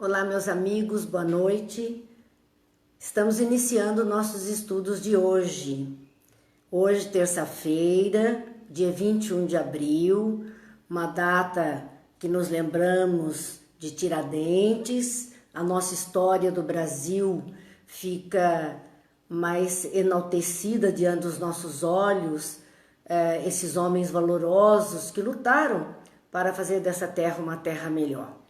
Olá, meus amigos, boa noite. Estamos iniciando nossos estudos de hoje. Hoje, terça-feira, dia 21 de abril, uma data que nos lembramos de Tiradentes. A nossa história do Brasil fica mais enaltecida diante dos nossos olhos, esses homens valorosos que lutaram para fazer dessa terra uma terra melhor.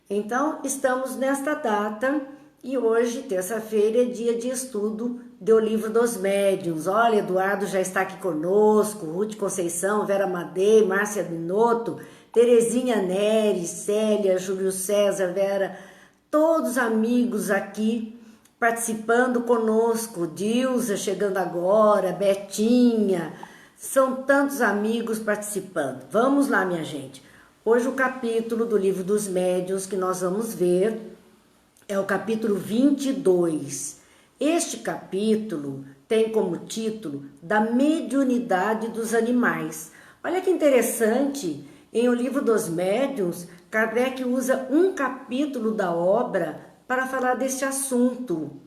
Então, estamos nesta data e hoje, terça-feira, é dia de estudo do Livro dos Médiuns. Olha, Eduardo já está aqui conosco, Ruth Conceição, Vera Madei, Márcia Binotto, Terezinha Neres, Célia, Júlio César, Vera, todos amigos aqui participando conosco, Dilza chegando agora, Betinha, são tantos amigos participando. Vamos lá, minha gente. Hoje o capítulo do Livro dos Médiuns que nós vamos ver é o capítulo 22. Este capítulo tem como título Da Mediunidade dos Animais. Olha que interessante, em O Livro dos Médiuns, Kardec usa um capítulo da obra para falar deste assunto.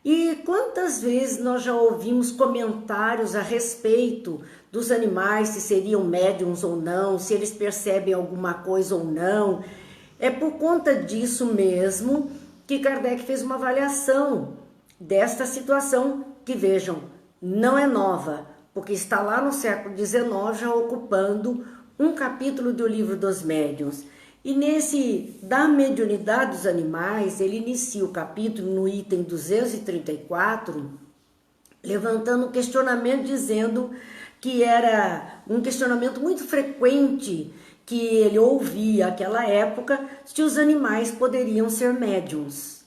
E quantas vezes nós já ouvimos comentários a respeito dos animais, se seriam médiums ou não, se eles percebem alguma coisa ou não. É por conta disso mesmo que Kardec fez uma avaliação desta situação, que vejam, não é nova, porque está lá no século XIX já ocupando um capítulo do Livro dos Médiuns. E nesse da mediunidade dos animais, ele inicia o capítulo no item 234, levantando um questionamento, dizendo que era um questionamento muito frequente que ele ouvia naquela época, se os animais poderiam ser médiums.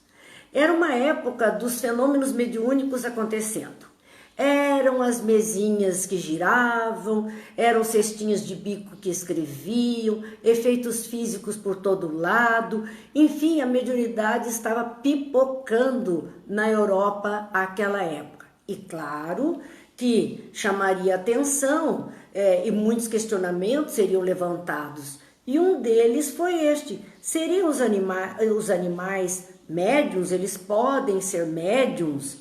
Era uma época dos fenômenos mediúnicos acontecendo. Eram as mesinhas que giravam, eram cestinhas de bico que escreviam, efeitos físicos por todo lado. Enfim, a mediunidade estava pipocando na Europa àquela época. E claro que chamaria atenção e muitos questionamentos seriam levantados. E um deles foi este: seriam os animais médiuns? Eles podem ser médiuns?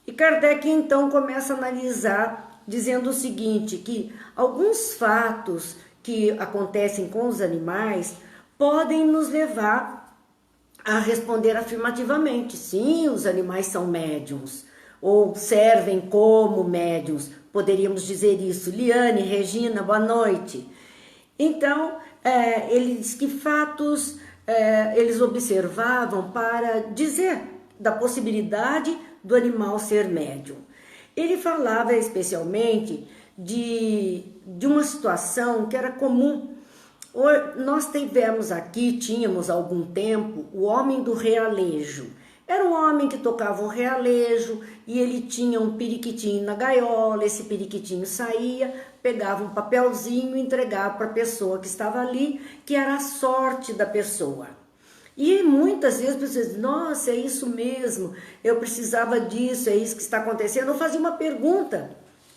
E Kardec então começa a analisar, dizendo o seguinte, que alguns fatos que acontecem com os animais podem nos levar a responder afirmativamente: sim, os animais são médiuns, ou servem como médiuns, poderíamos dizer isso. Liane, Regina, boa noite. Então, ele diz que fatos eles observavam para dizer da possibilidade do animal ser médium. Ele falava especialmente de uma situação que era comum. Nós tínhamos há algum tempo o homem do realejo. Era um homem que tocava o realejo e ele tinha um periquitinho na gaiola. Esse periquitinho saía, pegava um papelzinho e entregava para a pessoa que estava ali, que era a sorte da pessoa. E muitas vezes você diz: nossa, é isso mesmo, eu precisava disso, é isso que está acontecendo. Eu fazia uma pergunta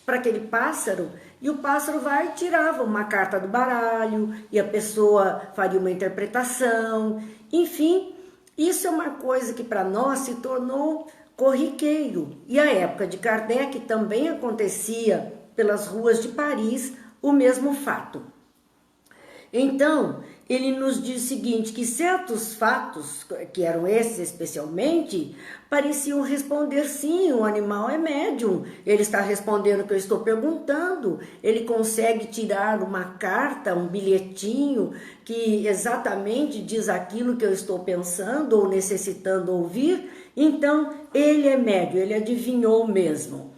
para aquele pássaro e o pássaro vai e tirava uma carta do baralho e a pessoa faria uma interpretação. Enfim, isso é uma coisa que para nós se tornou corriqueiro. E a época de Kardec também acontecia pelas ruas de Paris o mesmo fato. Então, ele nos diz o seguinte, que certos fatos, que eram esses especialmente, pareciam responder sim, o animal é médium, ele está respondendo o que eu estou perguntando, ele consegue tirar uma carta, um bilhetinho, que exatamente diz aquilo que eu estou pensando ou necessitando ouvir, então ele é médium, ele adivinhou mesmo.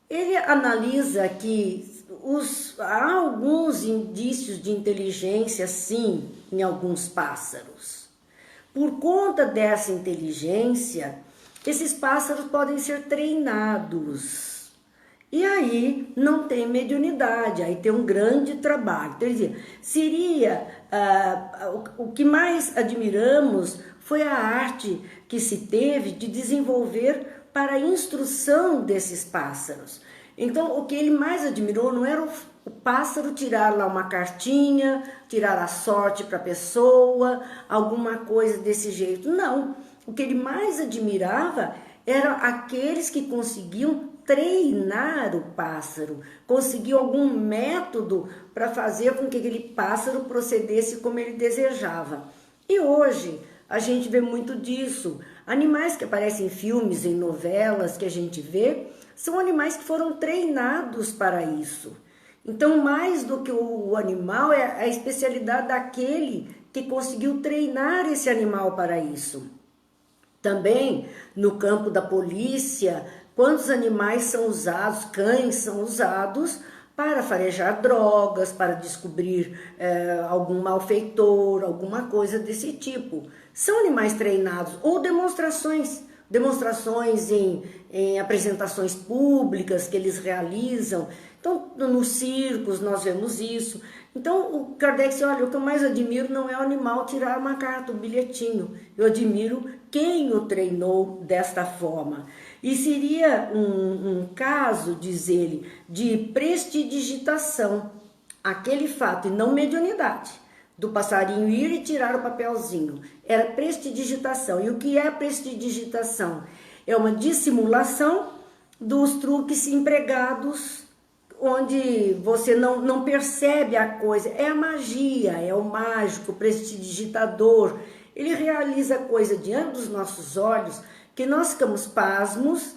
Ele analisa que há alguns indícios de inteligência, sim, em alguns pássaros. Por conta dessa inteligência, esses pássaros podem ser treinados. E aí não tem mediunidade, aí tem um grande trabalho. Quer dizer, o que mais admiramos foi a arte que se teve de desenvolver para a instrução desses pássaros. Então, o que ele mais admirou não era o pássaro tirar lá uma cartinha, tirar a sorte para a pessoa, alguma coisa desse jeito. Não, o que ele mais admirava eram aqueles que conseguiam treinar o pássaro, conseguiam algum método para fazer com que aquele pássaro procedesse como ele desejava. E hoje a gente vê muito disso. Animais que aparecem em filmes, em novelas que a gente vê, são animais que foram treinados para isso. Então, mais do que o animal, é a especialidade daquele que conseguiu treinar esse animal para isso. Também, no campo da polícia, quantos animais são usados, cães são usados para farejar drogas, para descobrir algum malfeitor, alguma coisa desse tipo. São animais treinados, ou demonstrações em apresentações públicas que eles realizam. Então, nos circos nós vemos isso. Então, o Kardec disse, olha, o que eu mais admiro não é o animal tirar uma carta, um bilhetinho. Eu admiro quem o treinou desta forma. E seria um caso, diz ele, de prestidigitação. Aquele fato, e não mediunidade, do passarinho ir e tirar o papelzinho. Era prestidigitação. E o que é prestidigitação? É uma dissimulação dos truques empregados, onde você não percebe a coisa. É a magia, é o mágico, o prestidigitador. Ele realiza coisa diante dos nossos olhos que nós ficamos pasmos,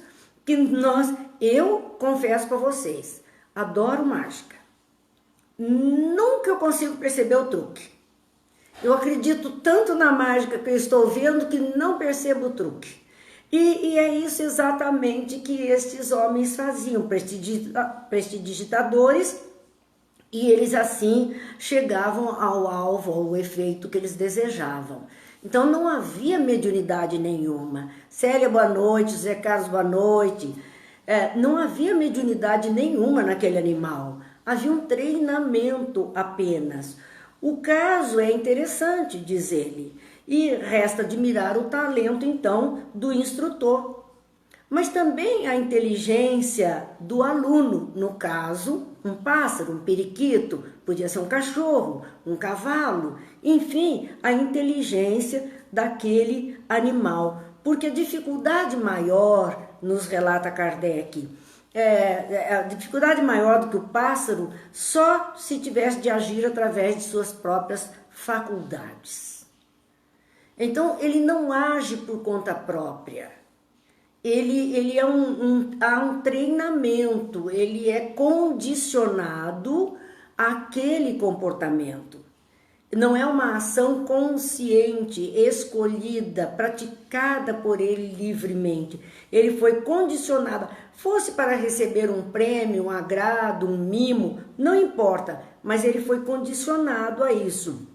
eu confesso para vocês, adoro mágica. Nunca eu consigo perceber o truque. Eu acredito tanto na mágica que eu estou vendo que não percebo o truque. E é isso exatamente que estes homens faziam, prestidigitadores, e eles assim chegavam ao alvo, ao efeito que eles desejavam. Então não havia mediunidade nenhuma. Célia, boa noite, Zé Carlos, boa noite. Não havia mediunidade nenhuma naquele animal. Havia um treinamento apenas. O caso é interessante, diz ele, e resta admirar o talento, então, do instrutor. Mas também a inteligência do aluno, no caso, um pássaro, um periquito, podia ser um cachorro, um cavalo, enfim, a inteligência daquele animal. Porque a dificuldade maior, nos relata Kardec, a dificuldade maior do que o pássaro, só se tivesse de agir através de suas próprias faculdades. Então, ele não age por conta própria. Ele há um treinamento, ele é condicionado àquele comportamento. Não é uma ação consciente, escolhida, praticada por ele livremente. Ele foi condicionado, fosse para receber um prêmio, um agrado, um mimo, não importa, mas ele foi condicionado a isso.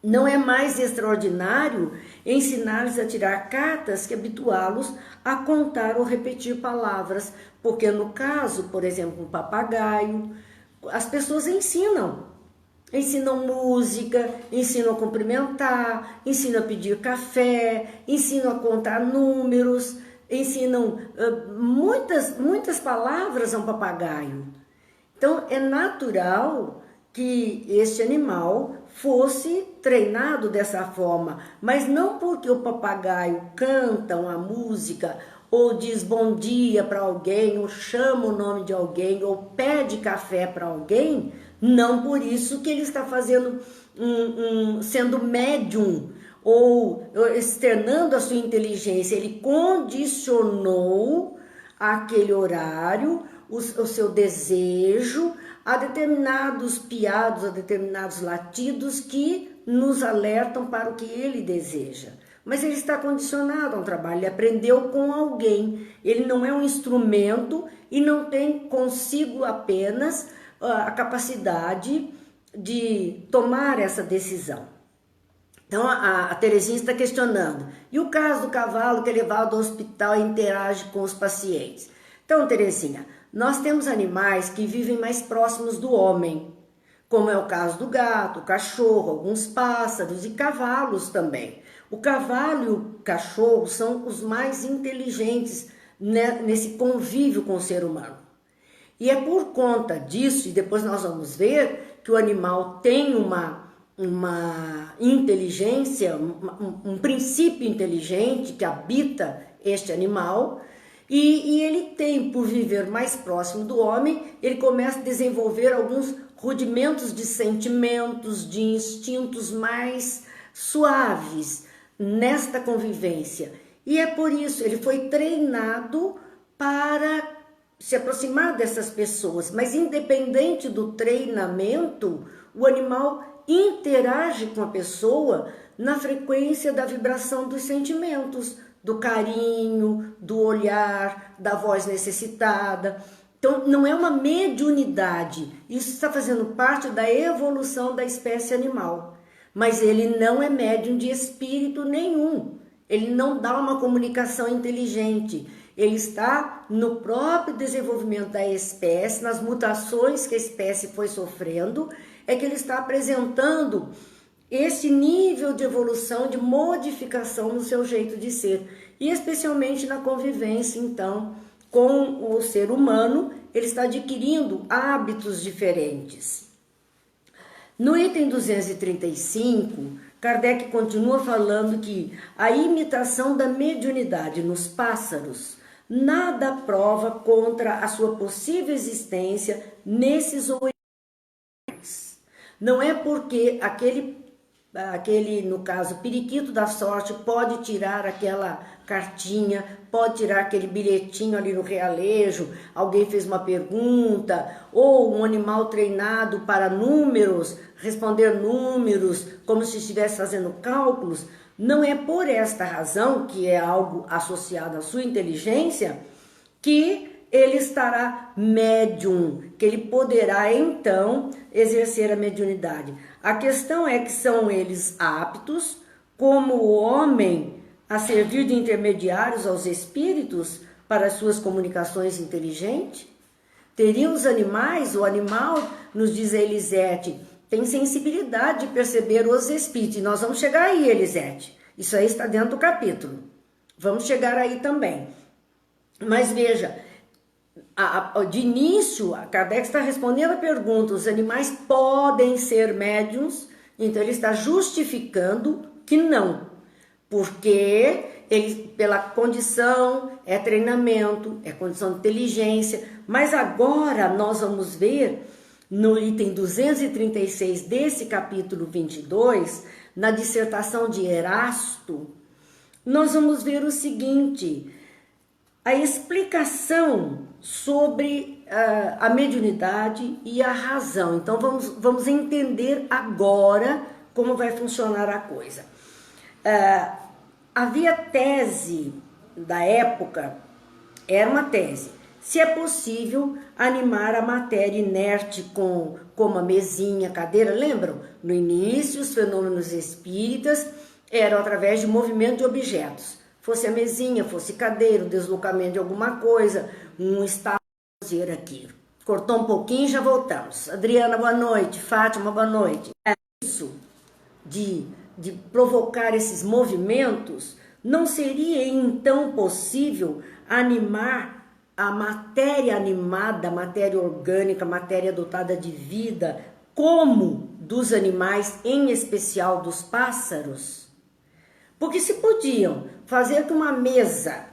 Não é mais extraordinário ensinar-lhes a tirar cartas que habituá-los a contar ou repetir palavras, porque no caso, por exemplo, um papagaio, as pessoas ensinam música, ensinam a cumprimentar, ensinam a pedir café, ensinam a contar números, ensinam muitas palavras a um papagaio. Então é natural que este animal fosse treinado dessa forma, mas não porque o papagaio canta uma música, ou diz bom dia para alguém, ou chama o nome de alguém, ou pede café para alguém, não por isso que ele está fazendo sendo médium, ou externando a sua inteligência. Ele condicionou aquele horário, o seu desejo, a determinados piados, a determinados latidos que nos alertam para o que ele deseja. Mas ele está condicionado a um trabalho, ele aprendeu com alguém, ele não é um instrumento e não tem consigo apenas a capacidade de tomar essa decisão. Então a Terezinha está questionando, e o caso do cavalo que é levado ao hospital e interage com os pacientes? Então, Terezinha, nós temos animais que vivem mais próximos do homem, como é o caso do gato, cachorro, alguns pássaros e cavalos também. O cavalo e o cachorro são os mais inteligentes nesse convívio com o ser humano. E é por conta disso, e depois nós vamos ver que o animal tem uma inteligência, um princípio inteligente que habita este animal, e ele tem, por viver mais próximo do homem, ele começa a desenvolver alguns rudimentos de sentimentos, de instintos mais suaves nesta convivência. E é por isso, ele foi treinado para se aproximar dessas pessoas, mas independente do treinamento, o animal interage com a pessoa na frequência da vibração dos sentimentos, do carinho, do olhar, da voz necessitada. Então, não é uma mediunidade, isso está fazendo parte da evolução da espécie animal, mas ele não é médium de espírito nenhum, ele não dá uma comunicação inteligente, ele está no próprio desenvolvimento da espécie, nas mutações que a espécie foi sofrendo, é que ele está apresentando esse nível de evolução, de modificação no seu jeito de ser, e especialmente na convivência, então, com o ser humano, ele está adquirindo hábitos diferentes. No item 235, Kardec continua falando que a imitação da mediunidade nos pássaros nada prova contra a sua possível existência nesses animais. Não é porque aquele, no caso, periquito da sorte pode tirar aquela cartinha, pode tirar aquele bilhetinho ali no realejo, alguém fez uma pergunta, ou um animal treinado para números, responder números, como se estivesse fazendo cálculos. Não é por esta razão, que é algo associado à sua inteligência, que ele estará médium, que ele poderá então exercer a mediunidade. A questão é que são eles aptos, como o homem, a servir de intermediários aos espíritos para as suas comunicações inteligentes? Teriam os animais, o animal, nos diz a Elisete, tem sensibilidade de perceber os espíritos. E nós vamos chegar aí, Elisete. Isso aí está dentro do capítulo. Vamos chegar aí também. Mas veja, de início, a Kardec está respondendo a pergunta, os animais podem ser médiums? Então ele está justificando que não, porque ele, pela condição, é treinamento, é condição de inteligência, mas agora nós vamos ver no item 236 desse capítulo 22, na dissertação de Erasto, nós vamos ver o seguinte, a explicação sobre a mediunidade e a razão. Então vamos entender agora como vai funcionar a coisa. Havia tese da época, era uma tese, se é possível animar a matéria inerte como a mesinha, a cadeira, lembram? No início, os fenômenos espíritas eram através de movimento de objetos. Fosse a mesinha, fosse cadeira, o deslocamento de alguma coisa, um estado aqui. Cortou um pouquinho e já voltamos. Adriana, boa noite. Fátima, boa noite. Isso de provocar esses movimentos, não seria então possível animar a matéria animada, a matéria orgânica, a matéria dotada de vida, como dos animais, em especial dos pássaros? Porque se podiam fazer que uma mesa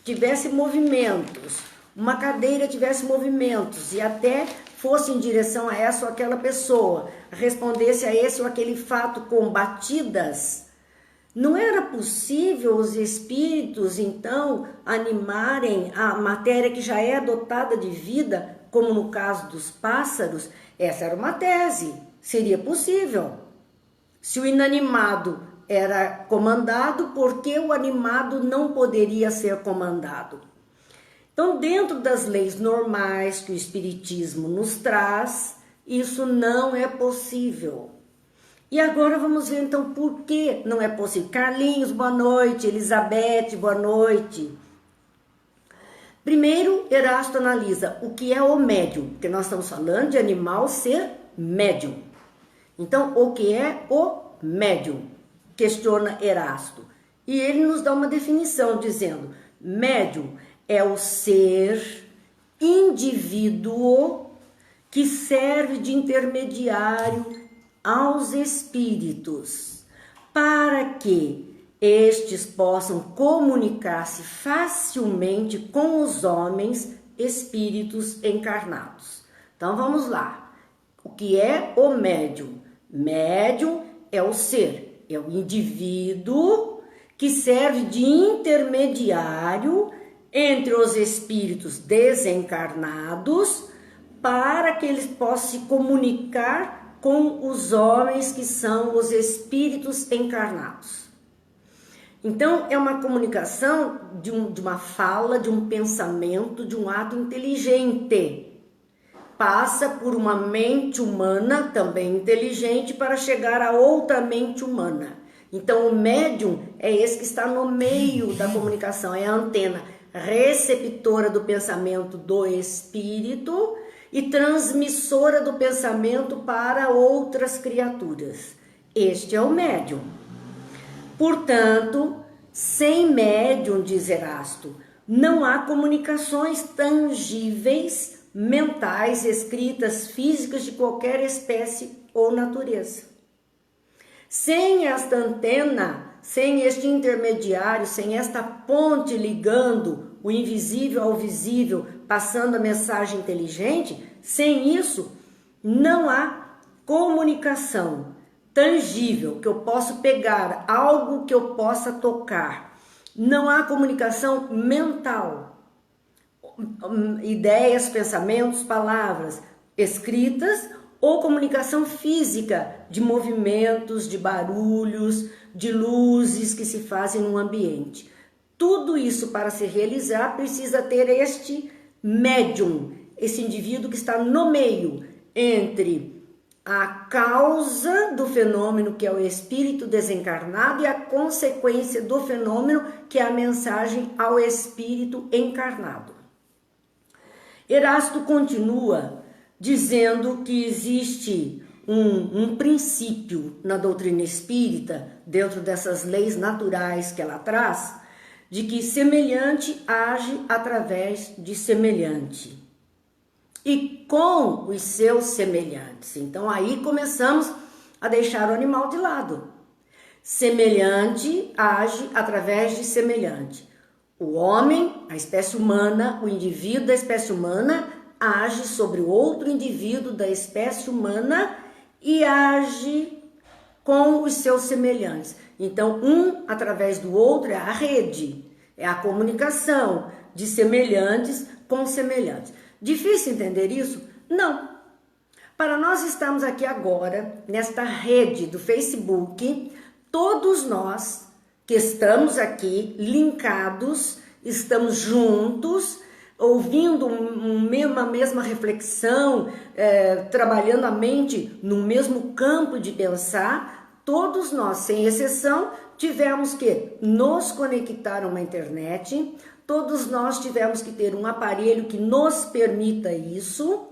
tivesse movimentos, uma cadeira tivesse movimentos e até fosse em direção a essa ou aquela pessoa, respondesse a esse ou aquele fato com batidas, não era possível os espíritos, então, animarem a matéria que já é dotada de vida, como no caso dos pássaros? Essa era uma tese, seria possível. Se o inanimado era comandado, por que o animado não poderia ser comandado? Então, dentro das leis normais que o Espiritismo nos traz, isso não é possível. E agora vamos ver então por que não é possível. Carlinhos, boa noite. Elizabeth, boa noite. Primeiro, Erasto analisa o que é o médium, porque nós estamos falando de animal ser médium. Então, o que é o médium? Questiona Erasto. E ele nos dá uma definição dizendo: médium é o ser indivíduo que serve de intermediário aos espíritos, para que estes possam comunicar-se facilmente com os homens espíritos encarnados. Então vamos lá. O que é o médium? Médium é o ser, é o indivíduo que serve de intermediário entre os espíritos desencarnados para que eles possam se comunicar com os homens que são os espíritos encarnados. Então, é uma comunicação de uma fala, de um pensamento, de um ato inteligente. Passa por uma mente humana, também inteligente, para chegar a outra mente humana. Então, o médium é esse que está no meio da comunicação, é a antena receptora do pensamento do espírito e transmissora do pensamento para outras criaturas. Este é o médium. Portanto, sem médium, diz Erasto, não há comunicações tangíveis, mentais, escritas, físicas de qualquer espécie ou natureza. Sem esta antena, sem este intermediário, sem esta ponte ligando o invisível ao visível, passando a mensagem inteligente, sem isso, não há comunicação tangível, que eu possa pegar, algo que eu possa tocar. Não há comunicação mental, ideias, pensamentos, palavras escritas, ou comunicação física, de movimentos, de barulhos, de luzes que se fazem no ambiente. Tudo isso, para se realizar, precisa ter este médium, esse indivíduo que está no meio entre a causa do fenômeno, que é o espírito desencarnado, e a consequência do fenômeno, que é a mensagem ao espírito encarnado. Erasto continua dizendo que existe um princípio na doutrina espírita, dentro dessas leis naturais que ela traz, de que semelhante age através de semelhante e com os seus semelhantes. Então aí começamos a deixar o animal de lado. Semelhante age através de semelhante. O homem, a espécie humana, o indivíduo da espécie humana age sobre o outro indivíduo da espécie humana e age com os seus semelhantes. Então, um através do outro é a rede, é a comunicação de semelhantes com semelhantes. Difícil entender isso? Não. Para nós estarmos aqui agora, nesta rede do Facebook, todos nós que estamos aqui linkados, estamos juntos, ouvindo uma mesma reflexão, trabalhando a mente no mesmo campo de pensar, todos nós, sem exceção, tivemos que nos conectar a uma internet, todos nós tivemos que ter um aparelho que nos permita isso,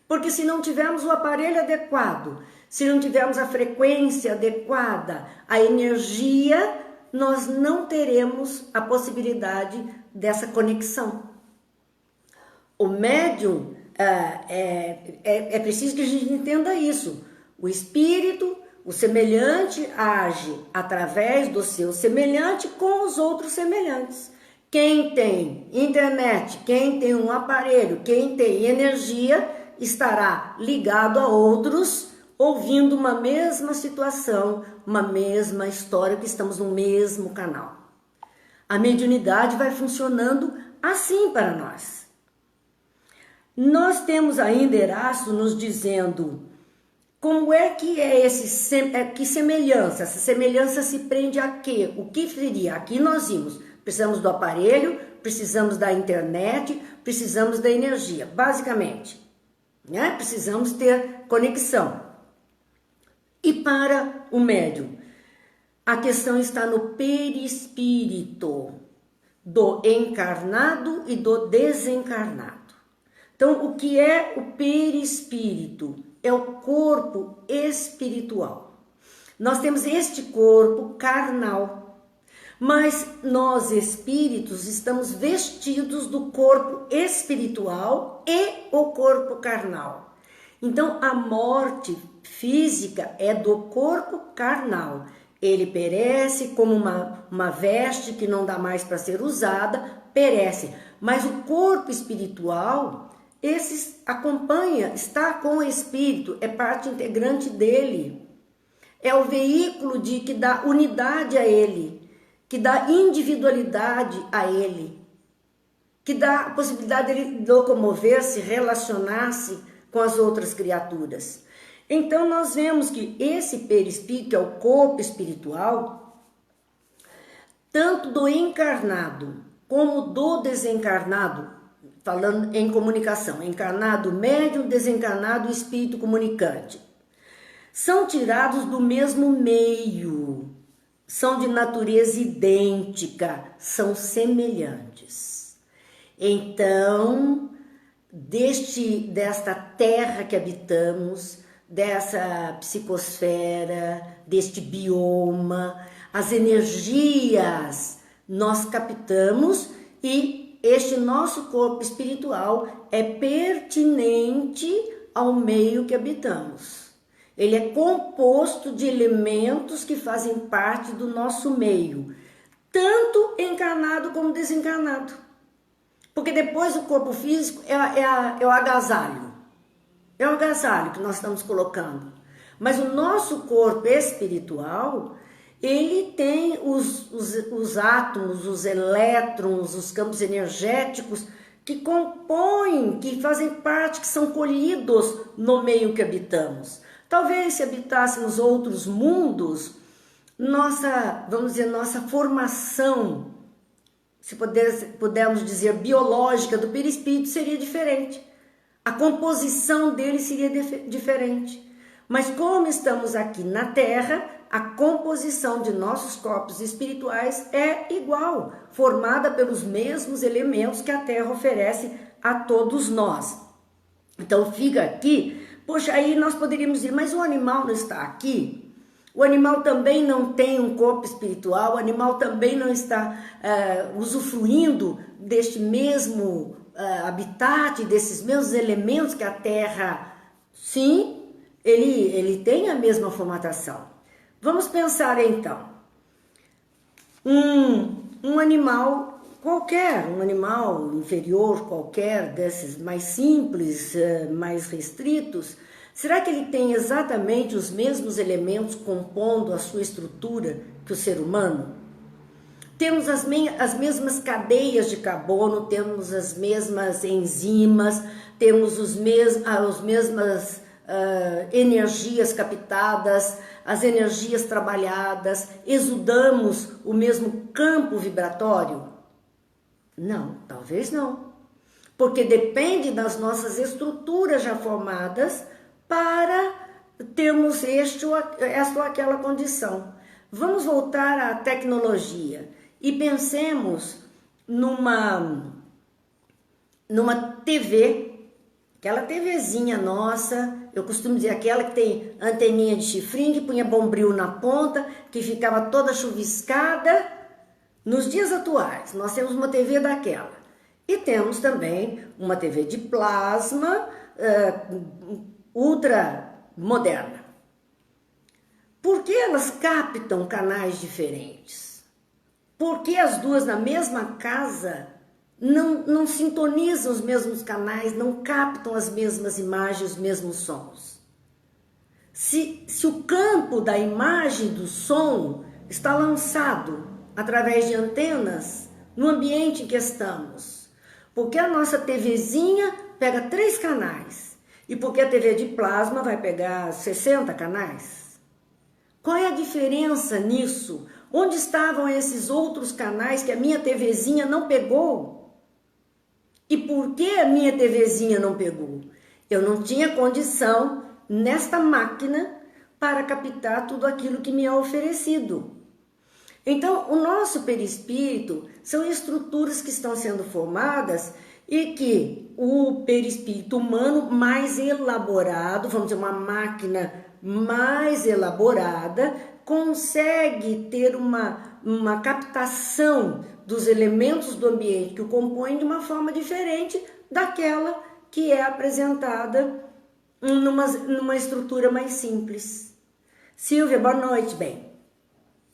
porque se não tivermos o aparelho adequado, se não tivermos a frequência adequada, a energia, nós não teremos a possibilidade dessa conexão. O médium, é preciso que a gente entenda isso. O espírito, o semelhante age através do seu semelhante com os outros semelhantes. Quem tem internet, quem tem um aparelho, quem tem energia, estará ligado a outros, ouvindo uma mesma situação, uma mesma história, que estamos no mesmo canal. A mediunidade vai funcionando assim para nós. Nós temos ainda Erasto nos dizendo como é que que semelhança, essa semelhança se prende a quê? O que seria? Aqui nós vimos, precisamos do aparelho, precisamos da internet, precisamos da energia, basicamente, né? Precisamos ter conexão. E para o médium, a questão está no perispírito do encarnado e do desencarnado. Então, o que é o perispírito? É o corpo espiritual. Nós temos este corpo carnal, Mas nós, espíritos, estamos vestidos do corpo espiritual e o corpo carnal. Então, a morte física é do corpo carnal. Ele perece como uma veste que não dá mais para ser usada, perece. Mas o corpo espiritual, esse acompanha, está com o espírito, é parte integrante dele. É o veículo que dá unidade a ele, que dá individualidade a ele, que dá a possibilidade de ele locomover-se, relacionar-se com as outras criaturas. Então nós vemos que esse perispírito, que é o corpo espiritual, tanto do encarnado como do desencarnado, falando em comunicação, encarnado médium, desencarnado espírito comunicante, são tirados do mesmo meio, são de natureza idêntica, são semelhantes. Então, desta terra que habitamos, dessa psicosfera, deste bioma, as energias nós captamos e este nosso corpo espiritual é pertinente ao meio que habitamos. Ele é composto de elementos que fazem parte do nosso meio, tanto encarnado como desencarnado. Porque depois o corpo físico é o agasalho. É o agasalho que nós estamos colocando. Mas o nosso corpo espiritual, ele tem os átomos, os elétrons, os campos energéticos que compõem, que fazem parte, que são colhidos no meio que habitamos. Talvez se habitássemos outros mundos, nossa formação, se pudermos dizer, biológica do perispírito seria diferente. A composição dele seria diferente. Mas como estamos aqui na Terra, a composição de nossos corpos espirituais é igual, formada pelos mesmos elementos que a Terra oferece a todos nós. Então fica aqui, poxa, aí nós poderíamos dizer, mas o animal não está aqui? O animal também não tem um corpo espiritual, o animal também não está usufruindo deste mesmo habitat, desses mesmos elementos que a Terra, sim, ele tem a mesma formatação. Vamos pensar então, um animal qualquer, um animal inferior qualquer, desses mais simples, mais restritos, será que ele tem exatamente os mesmos elementos compondo a sua estrutura que o ser humano? Temos as mesmas cadeias de carbono, temos as mesmas enzimas, temos as mesmas energias captadas, as energias trabalhadas, exudamos o mesmo campo vibratório? Não, talvez não. Porque depende das nossas estruturas já formadas para termos esta ou aquela condição. Vamos voltar à tecnologia e pensemos numa TV, aquela TVzinha nossa, eu costumo dizer aquela que tem anteninha de chifrinho, que punha bombril na ponta, que ficava toda chuviscada. Nos dias atuais, nós temos uma TV daquela. E temos também uma TV de plasma ultra moderna. Por que elas captam canais diferentes? Por que as duas na mesma casa não sintonizam os mesmos canais, não captam as mesmas imagens, os mesmos sons? Se o campo da imagem e do som está lançado através de antenas no ambiente em que estamos, porque a nossa TVzinha pega 3 canais e porque a TV de plasma vai pegar 60 canais? Qual é a diferença nisso? Onde estavam esses outros canais que a minha TVzinha não pegou? E por que a minha TVzinha não pegou? Eu não tinha condição nesta máquina para captar tudo aquilo que me é oferecido. Então, o nosso perispírito são estruturas que estão sendo formadas e que o perispírito humano mais elaborado, vamos dizer, uma máquina mais elaborada, consegue ter uma captação dos elementos do ambiente que o compõem de uma forma diferente daquela que é apresentada numa estrutura mais simples. Silvia, boa noite. Bem,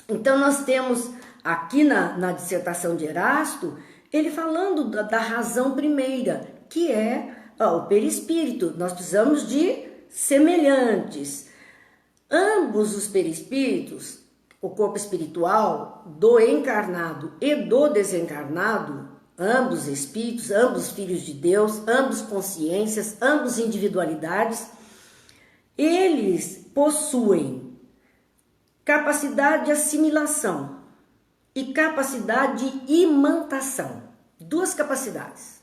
então nós temos aqui na dissertação de Erasto, ele falando da razão primeira, que é o perispírito. Nós precisamos de semelhantes. Ambos os perispíritos, o corpo espiritual do encarnado e do desencarnado, ambos espíritos, ambos filhos de Deus, ambos consciências, ambos individualidades, eles possuem capacidade de assimilação e capacidade de imantação. Duas capacidades.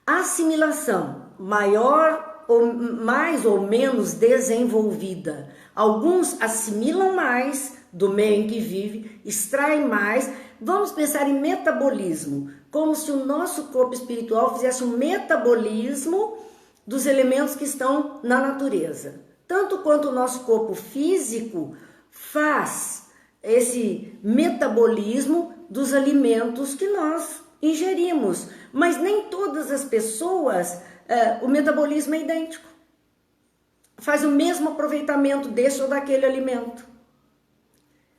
Assimilação maior ou mais ou menos desenvolvida. Alguns assimilam mais do meio em que vive, extraem mais. Vamos pensar em metabolismo, como se o nosso corpo espiritual fizesse um metabolismo dos elementos que estão na natureza. Tanto quanto o nosso corpo físico faz esse metabolismo dos alimentos que nós ingerimos. Mas nem todas as pessoas, o metabolismo é idêntico. Faz o mesmo aproveitamento desse ou daquele alimento.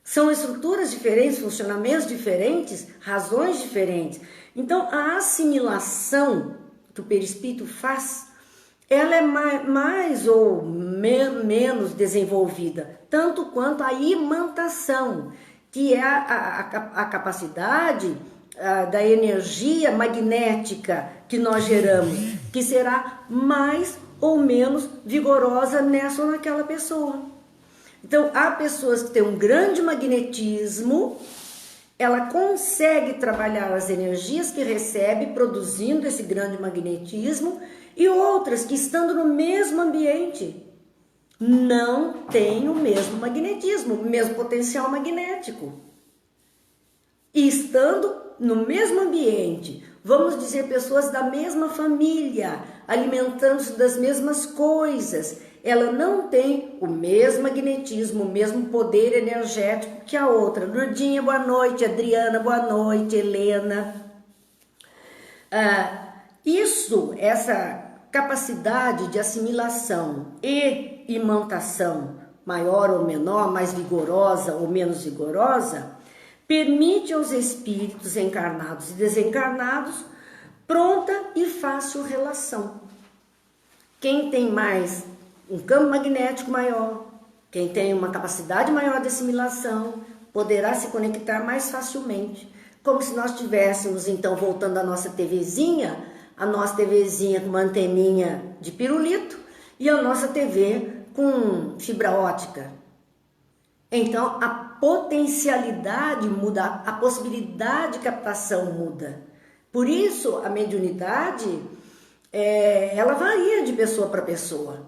São estruturas diferentes, funcionamentos diferentes, razões diferentes. Então, a assimilação que o perispírito faz, ela é mais ou menos desenvolvida, tanto quanto a imantação, que é a capacidade da energia magnética que nós geramos, que será mais ou menos vigorosa nessa ou naquela pessoa. Então, há pessoas que têm um grande magnetismo, ela consegue trabalhar as energias que recebe, produzindo esse grande magnetismo, e outras que, estando no mesmo ambiente, não têm o mesmo magnetismo, o mesmo potencial magnético. E estando no mesmo ambiente, vamos dizer, pessoas da mesma família, alimentando-se das mesmas coisas, ela não tem o mesmo magnetismo, o mesmo poder energético que a outra. Lourdinha, boa noite. Adriana, boa noite. Helena. Essa capacidade de assimilação e imantação, maior ou menor, mais vigorosa ou menos vigorosa, permite aos espíritos encarnados e desencarnados pronta e fácil relação. Quem tem mais um campo magnético maior, quem tem uma capacidade maior de assimilação, poderá se conectar mais facilmente. Como se nós tivéssemos, então, voltando à nossa TVzinha, a nossa TVzinha com uma anteninha de pirulito e a nossa TV com fibra ótica. Então, a potencialidade muda, a possibilidade de captação muda. Por isso, a mediunidade, ela varia de pessoa para pessoa.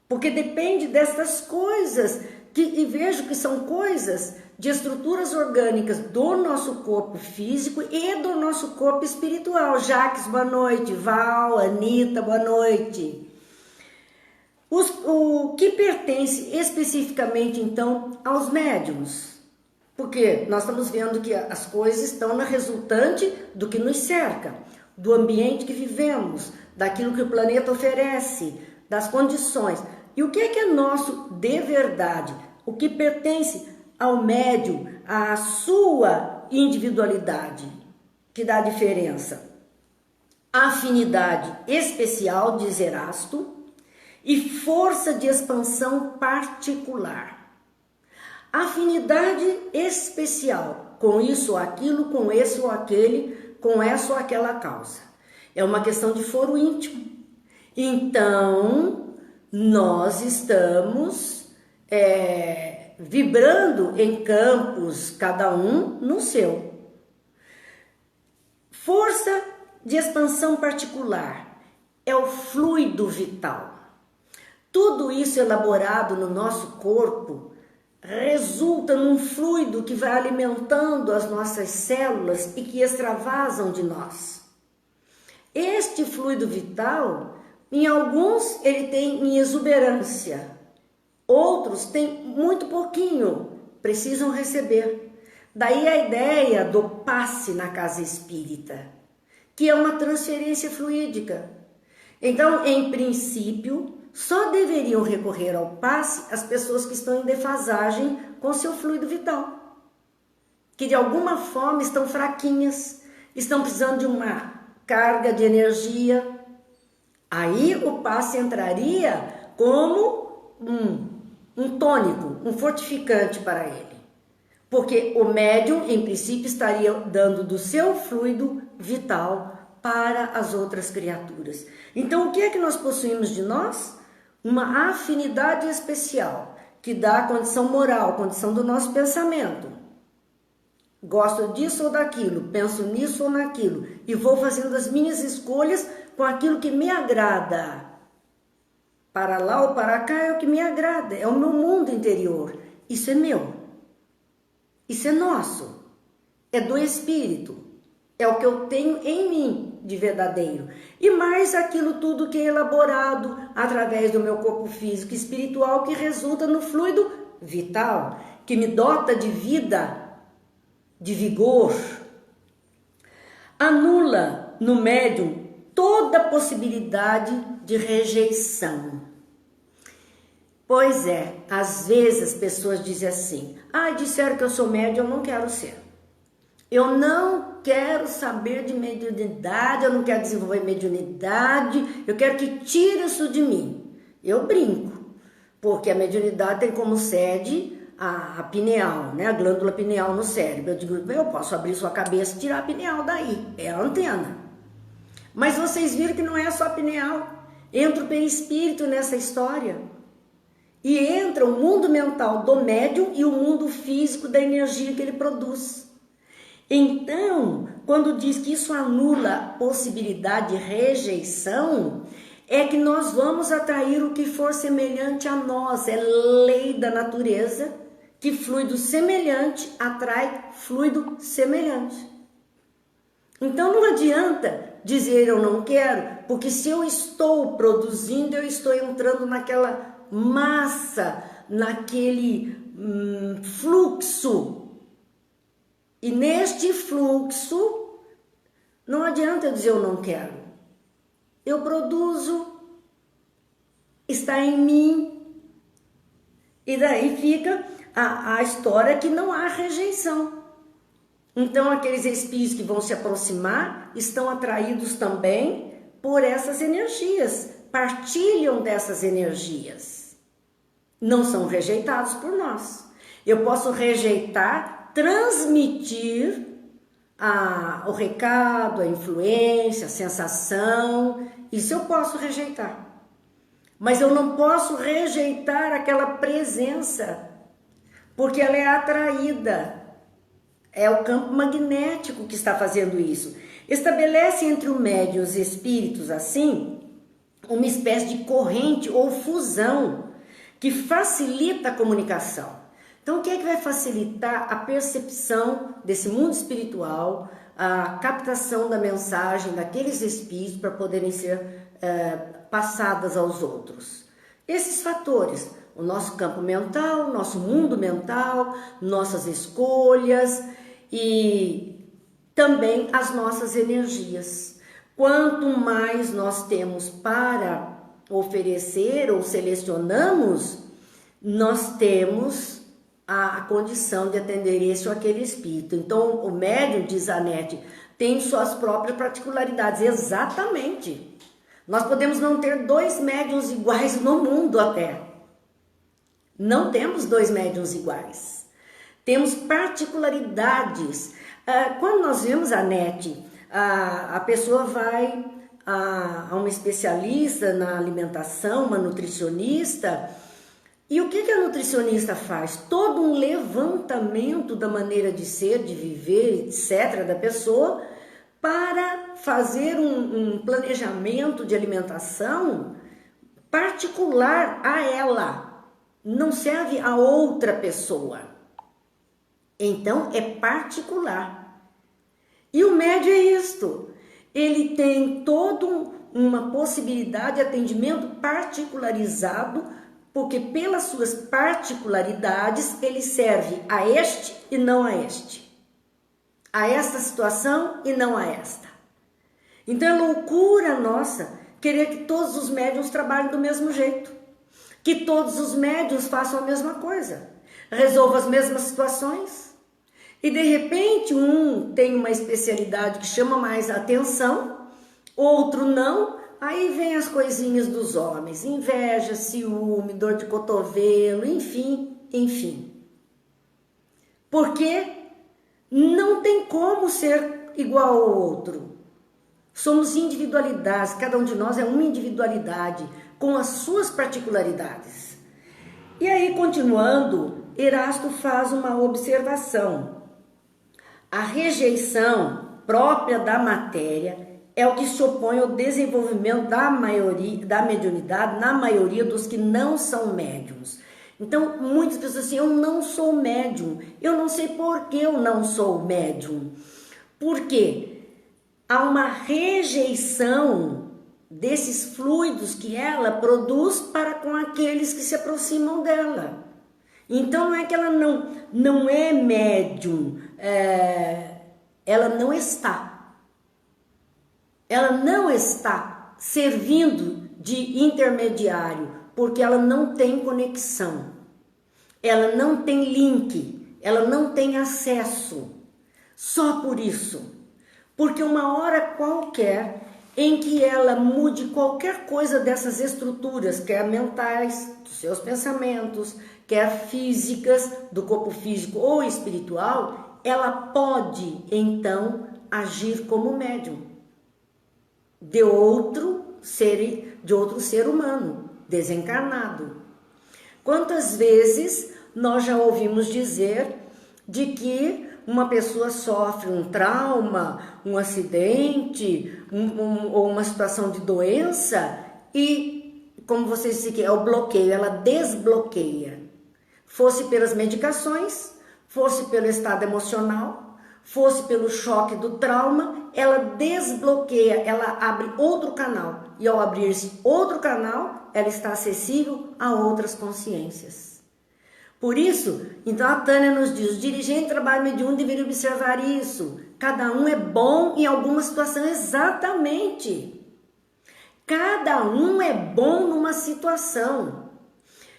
Porque depende dessas coisas, e vejo que são coisas de estruturas orgânicas do nosso corpo físico e do nosso corpo espiritual. Jaques, boa noite. Val, Anitta, boa noite. O que pertence especificamente, então, aos médiuns? Porque nós estamos vendo que as coisas estão na resultante do que nos cerca, do ambiente que vivemos, daquilo que o planeta oferece, das condições. E o que é nosso de verdade? O que pertence ao médium, à sua individualidade, que dá a diferença? Afinidade especial, diz Erasto, e força de expansão particular. Afinidade especial, com isso ou aquilo, com esse ou aquele, com essa ou aquela causa. É uma questão de foro íntimo. Então, nós estamos vibrando em campos, cada um no seu. Força de expansão particular é o fluido vital. Tudo isso elaborado no nosso corpo resulta num fluido que vai alimentando as nossas células e que extravasam de nós. Este fluido vital, em alguns ele tem em exuberância, outros tem muito pouquinho precisam receber. Daí a ideia do passe na casa espírita, que é uma transferência fluídica. Então, em princípio, só deveriam recorrer ao passe as pessoas que estão em defasagem com seu fluido vital, que de alguma forma estão fraquinhas, estão precisando de uma carga de energia. Aí o passe entraria como um tônico, um fortificante para ele. Porque o médium, em princípio, estaria dando do seu fluido vital para as outras criaturas. Então, o que é que nós possuímos de nós? Uma afinidade especial, que dá a condição moral, a condição do nosso pensamento. Gosto disso ou daquilo, penso nisso ou naquilo, e vou fazendo as minhas escolhas com aquilo que me agrada. Para lá ou para cá é o que me agrada, é o meu mundo interior. Isso é meu. Isso é nosso, é do espírito, é o que eu tenho em mim de verdadeiro. E mais aquilo tudo que é elaborado através do meu corpo físico e espiritual, que resulta no fluido vital, que me dota de vida, de vigor. Anula no médium toda possibilidade de rejeição. Pois é, às vezes as pessoas dizem assim: disseram que eu sou médium, eu não quero ser. Eu não quero saber de mediunidade, eu não quero desenvolver mediunidade, eu quero que tire isso de mim. Eu brinco, porque a mediunidade tem como sede a pineal, né? A glândula pineal no cérebro. Eu digo, eu posso abrir sua cabeça e tirar a pineal daí, é a antena. Mas vocês viram que não é só a pineal, entra o perispírito nessa história. E entra o mundo mental do médium e o mundo físico da energia que ele produz. Então, quando diz que isso anula a possibilidade de rejeição, é que nós vamos atrair o que for semelhante a nós. É lei da natureza que fluido semelhante atrai fluido semelhante. Então não adianta dizer eu não quero, porque se eu estou produzindo, eu estou entrando naquela massa, naquele fluxo. E neste fluxo, não adianta eu dizer eu não quero. Eu produzo, está em mim. E daí fica a história que não há rejeição. Então aqueles espíritos que vão se aproximar estão atraídos também por essas energias, partilham dessas energias. Não são rejeitados por nós. Eu posso rejeitar, transmitir o recado, a influência, a sensação, isso eu posso rejeitar. Mas eu não posso rejeitar aquela presença, porque ela é atraída. É o campo magnético que está fazendo isso. Estabelece entre o médium e os espíritos, assim, uma espécie de corrente ou fusão que facilita a comunicação. Então, o que é que vai facilitar a percepção desse mundo espiritual, a captação da mensagem daqueles espíritos para poderem ser passadas aos outros? Esses fatores, o nosso campo mental, nosso mundo mental, nossas escolhas e também as nossas energias. Quanto mais nós temos para oferecer ou selecionamos, nós temos a condição de atender esse ou aquele espírito. Então, o médium, diz a Anete, tem suas próprias particularidades. Exatamente. Nós podemos não ter dois médiums iguais no mundo até. Não temos dois médiums iguais. Temos particularidades. Quando nós vemos a Anete, a pessoa vai a uma especialista na alimentação, uma nutricionista, e o que a nutricionista faz? Todo um levantamento da maneira de ser, de viver, etc. da pessoa, para fazer um planejamento de alimentação particular a ela. Não serve a outra pessoa. Então, é particular. E o médium é isto. Ele tem toda uma possibilidade de atendimento particularizado Porque pelas suas particularidades, ele serve a este e não a este. A esta situação e não a esta. Então é loucura nossa querer que todos os médiuns trabalhem do mesmo jeito. Que todos os médiuns façam a mesma coisa. Resolvam as mesmas situações. E de repente um tem uma especialidade que chama mais a atenção, outro não. Aí vem as coisinhas dos homens, inveja, ciúme, dor de cotovelo, enfim. Porque não tem como ser igual ao outro. Somos individualidades, cada um de nós é uma individualidade com as suas particularidades. E aí, continuando, Erasto faz uma observação. A rejeição própria da matéria é o que se opõe ao desenvolvimento da mediunidade na maioria dos que não são médiums. Então, muitas pessoas assim, eu não sou médium, eu não sei por que eu não sou médium. Por quê? Há uma rejeição desses fluidos que ela produz para com aqueles que se aproximam dela. Então, não é que ela não é médium, ela não está. Ela não está servindo de intermediário, porque ela não tem conexão, ela não tem link, ela não tem acesso. Só por isso. Porque uma hora qualquer em que ela mude qualquer coisa dessas estruturas, quer mentais, dos seus pensamentos, quer físicas, do corpo físico ou espiritual, ela pode então agir como médium de outro ser humano, desencarnado. Quantas vezes nós já ouvimos dizer de que uma pessoa sofre um trauma, um acidente, ou uma situação de doença e, como vocês dizem que é o bloqueio, ela desbloqueia. Fosse pelas medicações, fosse pelo estado emocional, fosse pelo choque do trauma, ela desbloqueia, ela abre outro canal. E ao abrir esse outro canal, ela está acessível a outras consciências. Por isso, então a Tânia nos diz, o dirigente de trabalho mediúnico deveria observar isso. Cada um é bom em alguma situação, exatamente. Cada um é bom numa situação.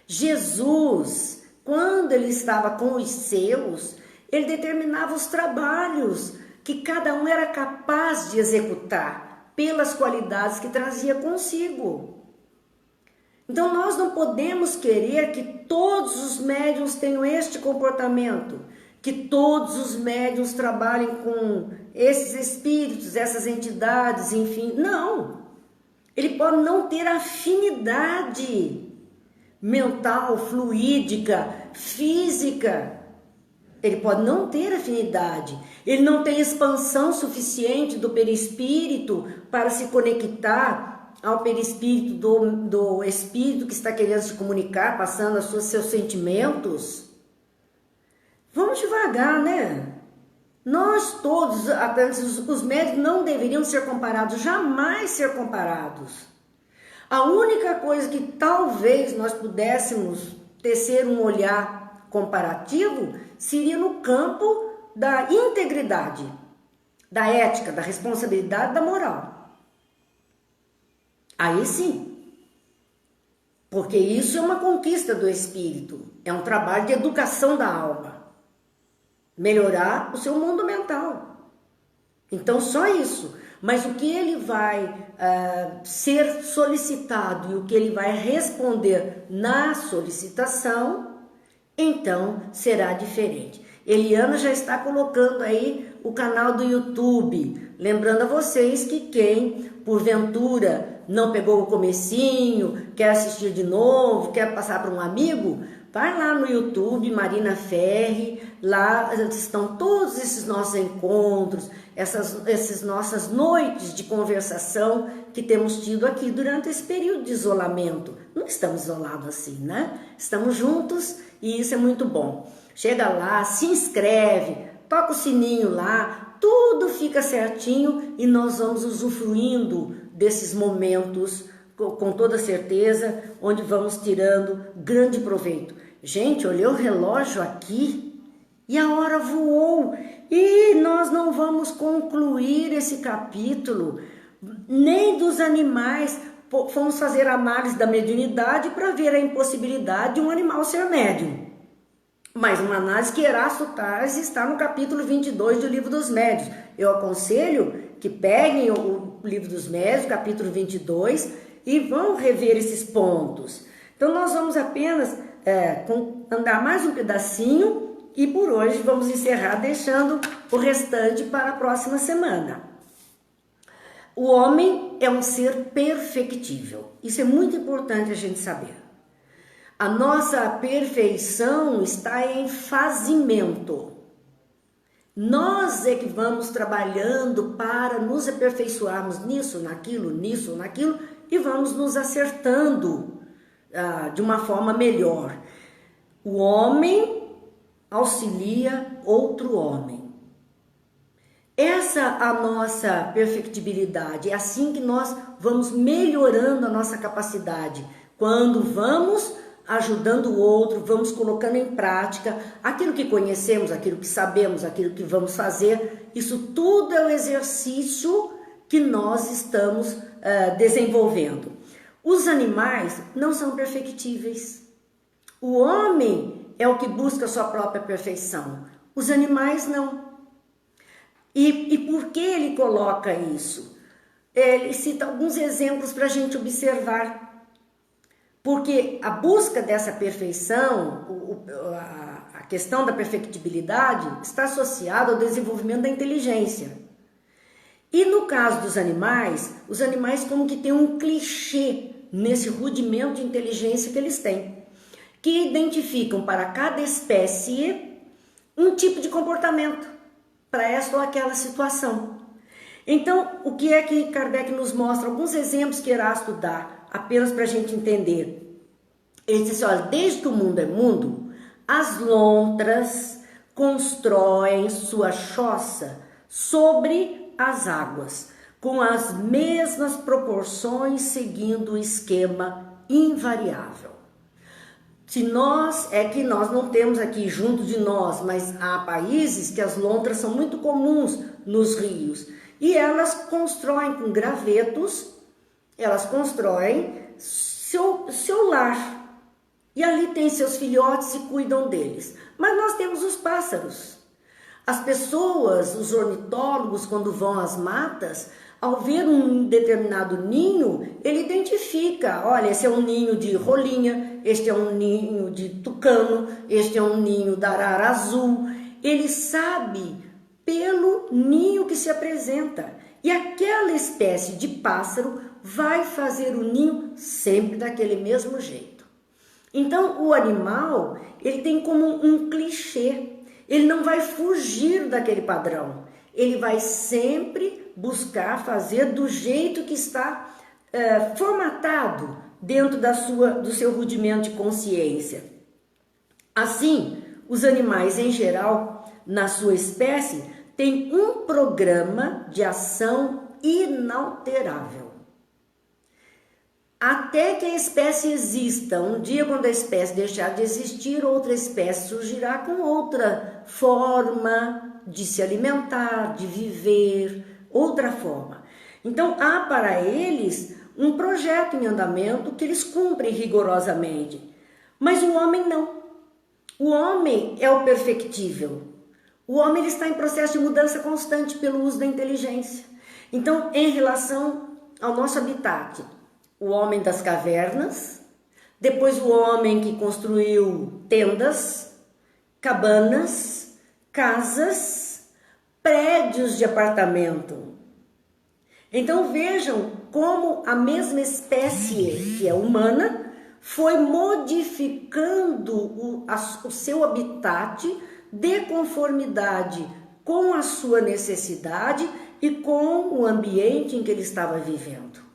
Jesus, quando ele estava com os seus, ele determinava os trabalhos que cada um era capaz de executar pelas qualidades que trazia consigo. Então nós não podemos querer que todos os médiuns tenham este comportamento, que todos os médiuns trabalhem com esses espíritos, essas entidades, enfim. Não! Ele pode não ter afinidade mental, fluídica, física. Ele pode não ter afinidade. Ele não tem expansão suficiente do perispírito para se conectar ao perispírito do espírito que está querendo se comunicar, passando seus sentimentos. Vamos devagar, né? Nós todos, os médicos não deveriam ser comparados, jamais ser comparados. A única coisa que talvez nós pudéssemos tecer um olhar comparativo seria no campo da integridade, da ética, da responsabilidade, da moral. Aí sim, porque isso é uma conquista do espírito, é um trabalho de educação da alma, melhorar o seu mundo mental. Então só isso, mas o que ele vai ser solicitado e o que ele vai responder na solicitação, então será diferente. Eliana já está colocando aí o canal do YouTube, lembrando a vocês que quem porventura não pegou o comecinho, quer assistir de novo, quer passar para um amigo, vai lá no YouTube, Marina Ferri, lá estão todos esses nossos encontros, essas nossas noites de conversação que temos tido aqui durante esse período de isolamento. Não estamos isolados assim, né? Estamos juntos e isso é muito bom. Chega lá, se inscreve, toca o sininho lá, tudo fica certinho e nós vamos usufruindo desses momentos com toda certeza, onde vamos tirando grande proveito. Gente, olhei o relógio aqui e a hora voou e nós não vamos concluir esse capítulo, nem dos animais. Fomos fazer análise da mediunidade para ver a impossibilidade de um animal ser médium. Mas uma análise que Erasto Tars está no capítulo 22 do Livro dos Médiuns. Eu aconselho que peguem o Livro dos Médiuns, capítulo 22, e vão rever esses pontos. Então nós vamos apenas andar mais um pedacinho e por hoje vamos encerrar deixando o restante para a próxima semana. O homem é um ser perfectível. Isso é muito importante a gente saber. A nossa perfeição está em fazimento. Nós é que vamos trabalhando para nos aperfeiçoarmos nisso, naquilo, e vamos nos acertando de uma forma melhor. O homem auxilia outro homem. Essa a nossa perfectibilidade. É assim que nós vamos melhorando a nossa capacidade. Quando vamos ajudando o outro, vamos colocando em prática aquilo que conhecemos, aquilo que sabemos, aquilo que vamos fazer. Isso tudo é o exercício que nós estamos desenvolvendo. Os animais não são perfectíveis. O homem é o que busca a sua própria perfeição. Os animais não. E por que ele coloca isso? Ele cita alguns exemplos para a gente observar. Porque a busca dessa perfeição, a questão da perfectibilidade, está associada ao desenvolvimento da inteligência. E no caso dos animais, os animais como que têm um clichê nesse rudimento de inteligência que eles têm, que identificam para cada espécie um tipo de comportamento para esta ou aquela situação. Então, o que é que Kardec nos mostra? Alguns exemplos que Erasto dá, apenas para a gente entender. Ele diz assim, olha, desde que o mundo é mundo, as lontras constroem sua choça sobre as águas, com as mesmas proporções, seguindo o esquema invariável. Se nós não temos aqui junto de nós, mas há países que as lontras são muito comuns nos rios e elas constroem com gravetos, elas constroem seu lar e ali tem seus filhotes e cuidam deles. Mas nós temos os pássaros. As pessoas, os ornitólogos, quando vão às matas, ao ver um determinado ninho, ele identifica, olha, esse é um ninho de rolinha, este é um ninho de tucano, este é um ninho da arara azul. Ele sabe pelo ninho que se apresenta. E aquela espécie de pássaro vai fazer o ninho sempre daquele mesmo jeito. Então, o animal, ele tem como um clichê. Ele não vai fugir daquele padrão. Ele vai sempre buscar fazer do jeito que está formatado dentro do seu rudimento de consciência. Assim, os animais em geral, na sua espécie, têm um programa de ação inalterável. Até que a espécie exista. Um dia, quando a espécie deixar de existir, outra espécie surgirá com outra forma de se alimentar, de viver, outra forma. Então, há para eles um projeto em andamento que eles cumprem rigorosamente. Mas o homem não. O homem é o perfectível. O homem ele está em processo de mudança constante pelo uso da inteligência. Então, em relação ao nosso habitat, o homem das cavernas, depois o homem que construiu tendas, cabanas, casas, prédios de apartamento. Então vejam como a mesma espécie que é humana foi modificando o seu habitat de conformidade com a sua necessidade e com o ambiente em que ele estava vivendo.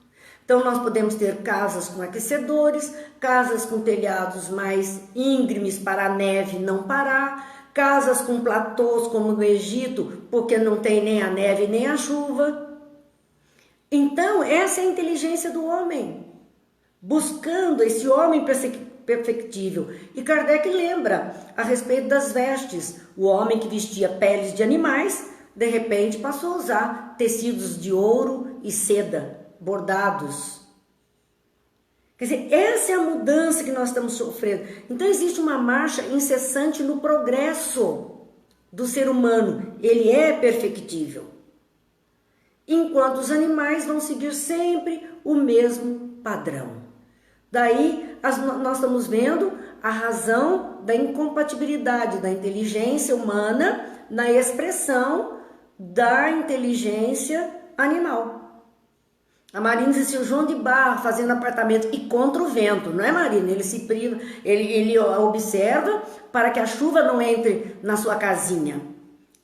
Então, nós podemos ter casas com aquecedores, casas com telhados mais íngremes para a neve não parar, casas com platôs como no Egito, porque não tem nem a neve nem a chuva. Então, essa é a inteligência do homem. buscando esse homem perfectível. E Kardec lembra a respeito das vestes. O homem que vestia peles de animais, de repente passou a usar tecidos de ouro e seda, bordados. Quer dizer, essa é a mudança que nós estamos sofrendo. Então existe uma marcha incessante no progresso do ser humano. Ele é perfectível. Enquanto os animais vão seguir sempre o mesmo padrão. Daí nós estamos vendo a razão da incompatibilidade da inteligência humana na expressão da inteligência animal. A Marina diz assim, o João de Barro fazendo apartamento e contra o vento, não é, Marina? Ele se priva, ele observa para que a chuva não entre na sua casinha.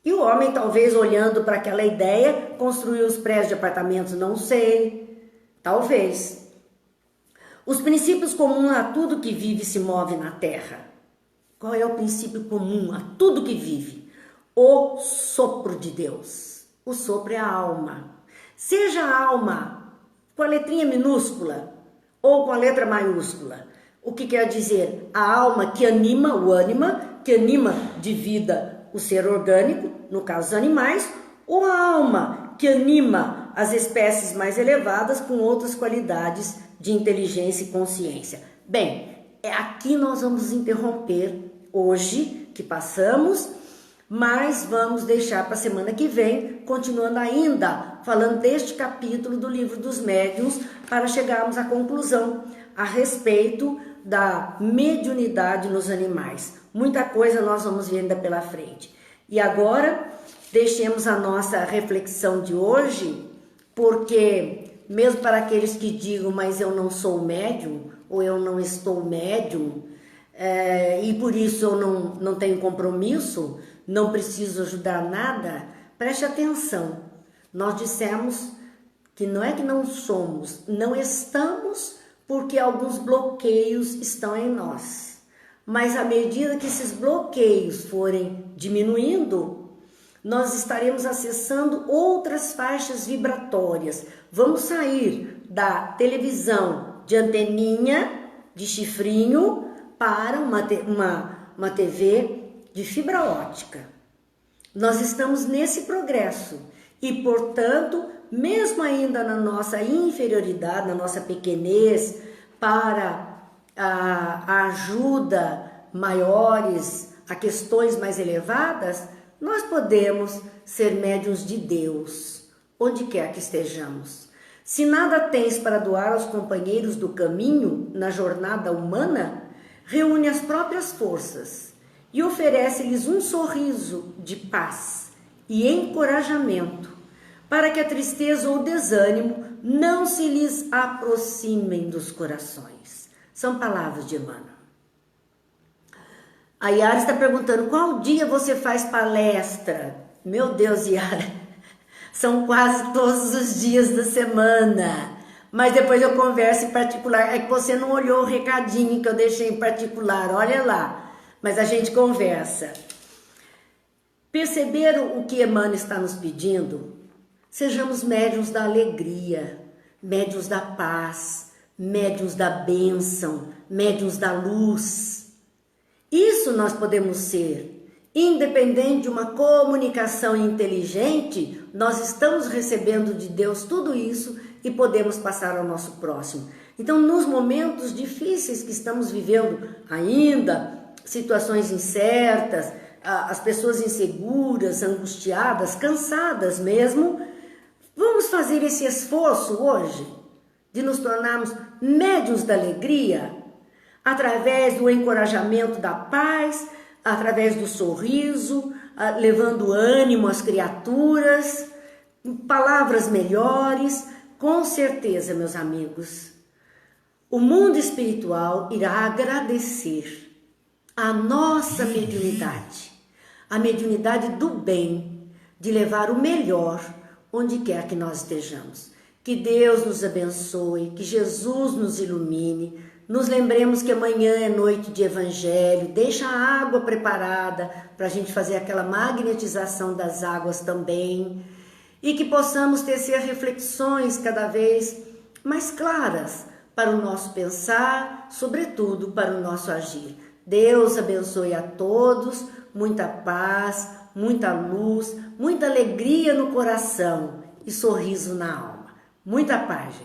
E o homem, talvez olhando para aquela ideia, construiu os prédios de apartamentos, não sei, talvez. Os princípios comuns a tudo que vive e se move na Terra. Qual é o princípio comum a tudo que vive? O sopro de Deus. O sopro é a alma. Seja a alma com a letrinha minúscula ou com a letra maiúscula. O que quer dizer? A alma que anima, o ânima, que anima de vida o ser orgânico, no caso os animais, ou a alma que anima as espécies mais elevadas com outras qualidades de inteligência e consciência. Bem, aqui nós vamos interromper hoje, que passamos, mas vamos deixar para a semana que vem, continuando ainda falando deste capítulo do Livro dos Médiuns, para chegarmos à conclusão a respeito da mediunidade nos animais. Muita coisa nós vamos ver ainda pela frente. E agora, deixemos a nossa reflexão de hoje, porque mesmo para aqueles que digam, mas eu não sou médium, ou eu não estou médium, e por isso eu não tenho compromisso, não preciso ajudar nada, preste atenção. Nós dissemos que não é que não somos, não estamos porque alguns bloqueios estão em nós. Mas à medida que esses bloqueios forem diminuindo, nós estaremos acessando outras faixas vibratórias. Vamos sair da televisão de anteninha, de chifrinho, para uma TV de fibra ótica. Nós estamos nesse progresso e, portanto, mesmo ainda na nossa inferioridade, na nossa pequenez, para a ajuda maiores, a questões mais elevadas, nós podemos ser médiuns de Deus, onde quer que estejamos. Se nada tens para doar aos companheiros do caminho na jornada humana, reúne as próprias forças e oferece-lhes um sorriso de paz e encorajamento, para que a tristeza ou o desânimo não se lhes aproximem dos corações. São palavras de Emmanuel. A Yara está perguntando, qual dia você faz palestra? Meu Deus, Yara, são quase todos os dias da semana. Mas depois eu converso em particular. É que você não olhou o recadinho que eu deixei em particular, olha lá. Mas a gente conversa. Perceberam o que Emmanuel está nos pedindo? Sejamos médiuns da alegria, médiuns da paz, médiuns da bênção, médiuns da luz. Isso nós podemos ser. Independente de uma comunicação inteligente, nós estamos recebendo de Deus tudo isso e podemos passar ao nosso próximo. Então, nos momentos difíceis que estamos vivendo ainda, situações incertas, as pessoas inseguras, angustiadas, cansadas mesmo, vamos fazer esse esforço hoje de nos tornarmos médiuns da alegria, através do encorajamento da paz, através do sorriso, levando ânimo às criaturas, palavras melhores. Com certeza, meus amigos, o mundo espiritual irá agradecer a nossa mediunidade, a mediunidade do bem, de levar o melhor onde quer que nós estejamos. Que Deus nos abençoe, que Jesus nos ilumine. Nos lembremos que amanhã é noite de evangelho, deixa a água preparada para a gente fazer aquela magnetização das águas também, e que possamos tecer reflexões cada vez mais claras para o nosso pensar, sobretudo para o nosso agir. Deus abençoe a todos, muita paz, muita luz, muita alegria no coração e sorriso na alma. Muita paz, gente.